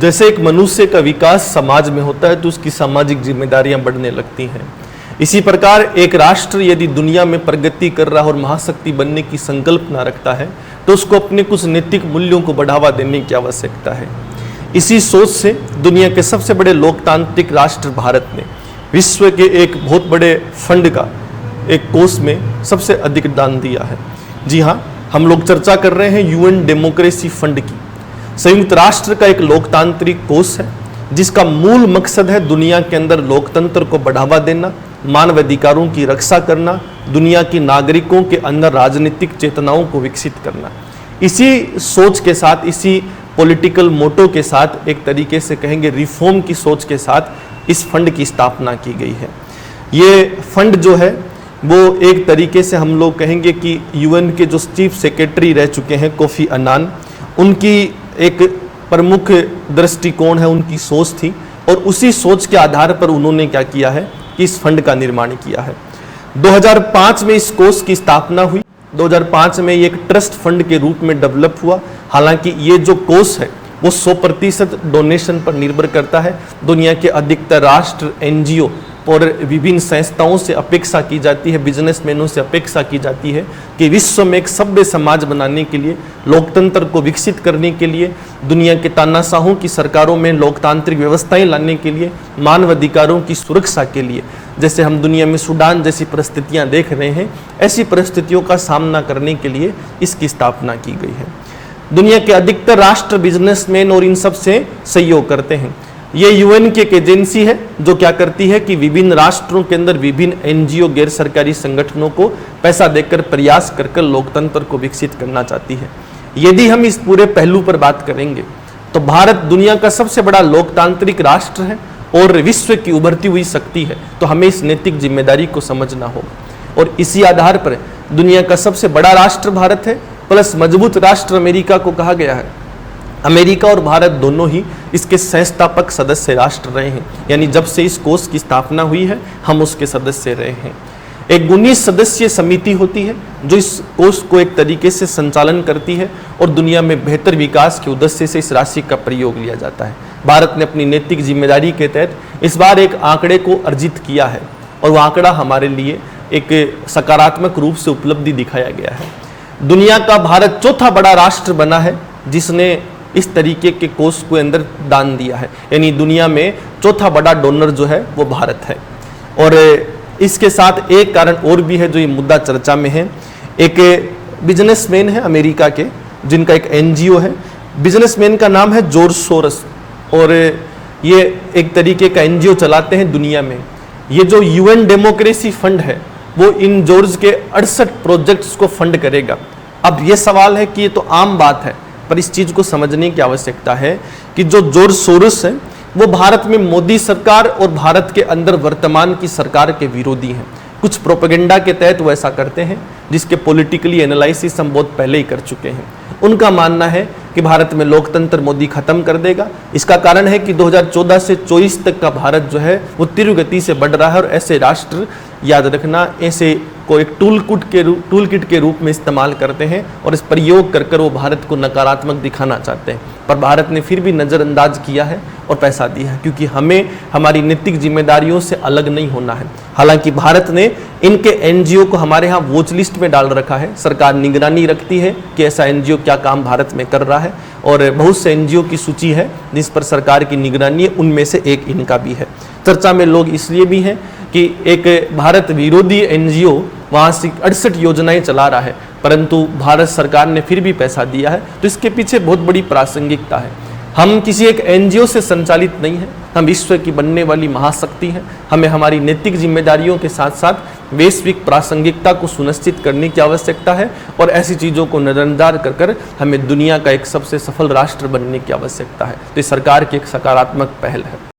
जैसे एक मनुष्य का विकास समाज में होता है तो उसकी सामाजिक जिम्मेदारियां बढ़ने लगती हैं। इसी प्रकार एक राष्ट्र यदि दुनिया में प्रगति कर रहा है और महाशक्ति बनने की संकल्पना रखता है तो उसको अपने कुछ नैतिक मूल्यों को बढ़ावा देने की आवश्यकता है। इसी सोच से दुनिया के सबसे बड़े लोकतांत्रिक राष्ट्र भारत ने विश्व के एक बहुत बड़े फंड का एक कोष में सबसे अधिक दान दिया है। जी हाँ, हम लोग चर्चा कर रहे हैं यूएन डेमोक्रेसी फंड की। संयुक्त राष्ट्र का एक लोकतांत्रिक कोष है जिसका मूल मकसद है दुनिया के अंदर लोकतंत्र को बढ़ावा देना, मानवाधिकारों की रक्षा करना, दुनिया के नागरिकों के अंदर राजनीतिक चेतनाओं को विकसित करना। इसी सोच के साथ, इसी पॉलिटिकल मोटो के साथ, एक तरीके से कहेंगे रिफॉर्म की सोच के साथ इस फंड की स्थापना की गई है। ये फंड जो है वो एक तरीके से हम लोग कहेंगे कि यूएन के जो चीफ सेक्रेटरी रह चुके हैं कोफी अन्नान, उनकी एक प्रमुख दृष्टिकोण है, उनकी सोच थी और उसी सोच के आधार पर उन्होंने क्या किया है कि इस फंड का निर्माण किया है। 2005 में इस कोष की स्थापना हुई। 2005 में ये एक ट्रस्ट फंड के रूप में डेवलप हुआ। हालांकि ये जो कोष है वो 100% डोनेशन पर निर्भर करता है। दुनिया के अधिकतर राष्ट्र, एनजीओ और विभिन्न संस्थाओं से अपेक्षा की जाती है, बिजनेसमैनों से अपेक्षा की जाती है कि विश्व में एक सभ्य समाज बनाने के लिए, लोकतंत्र को विकसित करने के लिए, दुनिया के तानाशाहों की सरकारों में लोकतांत्रिक व्यवस्थाएं लाने के लिए, मानवाधिकारों की सुरक्षा के लिए, जैसे हम दुनिया में सूडान जैसी परिस्थितियां देख रहे हैं, ऐसी परिस्थितियों का सामना करने के लिए इसकी स्थापना की गई है। दुनिया के अधिकतर राष्ट्र, बिजनेसमैन और इन सब से सहयोग करते हैं। ये यूएन की एक एजेंसी है जो क्या करती है कि विभिन्न राष्ट्रों के अंदर विभिन्न एनजीओ, गैर सरकारी संगठनों को पैसा देकर प्रयास कर लोकतंत्र को विकसित करना चाहती है। यदि हम इस पूरे पहलू पर बात करेंगे तो भारत दुनिया का सबसे बड़ा लोकतांत्रिक राष्ट्र है और विश्व की उभरती हुई शक्ति है, तो हमें इस नैतिक जिम्मेदारी को समझना होगा। और इसी आधार पर दुनिया का सबसे बड़ा राष्ट्र भारत है, प्लस मजबूत राष्ट्र अमेरिका को कहा गया है। अमेरिका और भारत दोनों ही इसके संस्थापक सदस्य राष्ट्र रहे हैं, यानी जब से इस कोष की स्थापना हुई है हम उसके सदस्य रहे हैं। एक 19 सदस्यीय समिति होती है जो इस कोष को एक तरीके से संचालन करती है और दुनिया में बेहतर विकास के उद्देश्य से इस राशि का प्रयोग लिया जाता है। भारत ने अपनी नैतिक जिम्मेदारी के तहत इस बार एक आंकड़े को अर्जित किया है और वह आंकड़ा हमारे लिए एक सकारात्मक रूप से उपलब्धि दिखाया गया है। दुनिया का भारत चौथा बड़ा राष्ट्र बना है जिसने इस तरीके के कोष को अंदर दान दिया है, यानी दुनिया में चौथा बड़ा डोनर जो है वो भारत है। और इसके साथ एक कारण और भी है जो ये मुद्दा चर्चा में है। एक बिजनेसमैन है अमेरिका के जिनका एक एनजीओ है, बिजनेसमैन का नाम है जॉर्ज सोरस और ये एक तरीके का एनजीओ चलाते हैं दुनिया में। ये जो यूएन डेमोक्रेसी फंड है वो इन जॉर्ज के 68 प्रोजेक्ट्स को फंड करेगा। अब ये सवाल है कि ये तो आम बात है, पर इस चीज को समझने की आवश्यकता है कि जो जॉर्ज सोरोस है वो भारत में मोदी सरकार और भारत के अंदर वर्तमान की सरकार के विरोधी हैं। कुछ प्रोपेगेंडा के तहत वो ऐसा करते हैं जिसके पॉलिटिकली एनालिसिस हम बहुत पहले ही कर चुके हैं। उनका मानना है कि भारत में लोकतंत्र मोदी खत्म कर देगा। इसका कारण है कि 2014 से 24 तक का भारत जो है वो तीव्र गति से बढ़ रहा है और ऐसे राष्ट्र, याद रखना, ऐसे को एक टूल किट के रूप में इस्तेमाल करते हैं और इस प्रयोग कर वो भारत को नकारात्मक दिखाना चाहते हैं। पर भारत ने फिर भी नज़रअंदाज किया है और पैसा दिया है क्योंकि हमें हमारी नैतिक जिम्मेदारियों से अलग नहीं होना है। हालांकि भारत ने इनके एनजीओ को हमारे यहाँ वॉच लिस्ट में डाल रखा है। सरकार निगरानी रखती है कि ऐसा एनजीओ क्या काम भारत में कर रहा है और बहुत से एनजीओ की सूची है जिस पर सरकार की निगरानी है, उनमें से एक इनका भी है। चर्चा में लोग इसलिए भी हैं कि एक भारत विरोधी एनजीओ वहाँ से 68 योजनाएं चला रहा है, परंतु भारत सरकार ने फिर भी पैसा दिया है, तो इसके पीछे बहुत बड़ी प्रासंगिकता है। हम किसी एक एनजीओ से संचालित नहीं है, हम विश्व की बनने वाली महाशक्ति हैं। हमें हमारी नैतिक जिम्मेदारियों के साथ साथ वैश्विक प्रासंगिकता को सुनिश्चित करने की आवश्यकता है और ऐसी चीज़ों को नजरअंदाज कर हमें दुनिया का एक सबसे सफल राष्ट्र बनने की आवश्यकता है। तो सरकार की एक सकारात्मक पहल है।